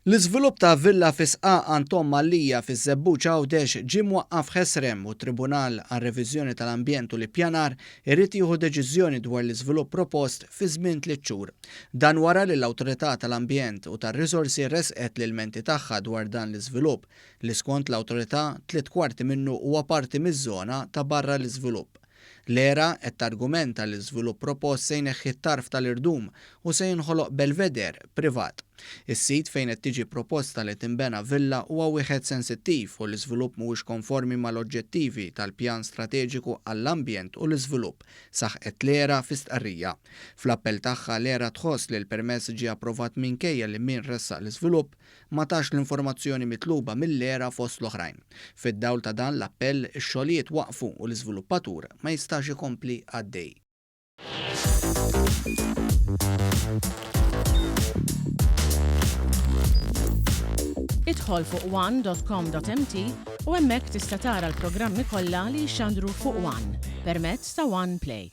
L-iżvilupp ta' villa fi Sqa Anton Mallija fiż-Żebbuġ Għawdex ġie mwaqqaf ħesrem u t-Tribunal għar-Reviżjoni tal-Ambjent u l-Ippjanar irid jieħu deċiżjoni dwar l-iżvilupp propost fi żmien 3 xhur. Dan wara li l-Awtorità tal-Ambjent u tar-Riżorsi resqet l-ilmenti tagħha dwar dan l-iżvilupp li skont l-Awtorità 3/4 minnu huwa parti miż-żona ta' barra l-iżvilupp. L-ERA qed targumenta li l-iżvilupp propost se jneħħi t-tarf tal-irdum u se jinħoloq belveder privat. Is-sit fejn qed tiġi proposta li tinbena villa huwa wieħed sensittiv u l-iżvilupp mhuwiex konformi mal-oġġettivi tal-Pjan Strateġiku għall-Ambjent u l-Iżvilupp saħqet l-ERA fi stqarrija. Fl-appell tagħha l-ERA tħoss li l-permess ġie approvat minkejja li min ressaq l-iżvilupp ma tax l-informazzjoni mitluba mill-ERA fost l-oħrajn. Fid-dawl ta' dan l-appell ix-xogħlijiet waqfu u l-iżviluppatur ma jistax ikompli għaddej. Idħol fuq one.com.mt u hemmhekk tista' tara l-programmi kollha li jxandru fuq One permezz ta' One Play.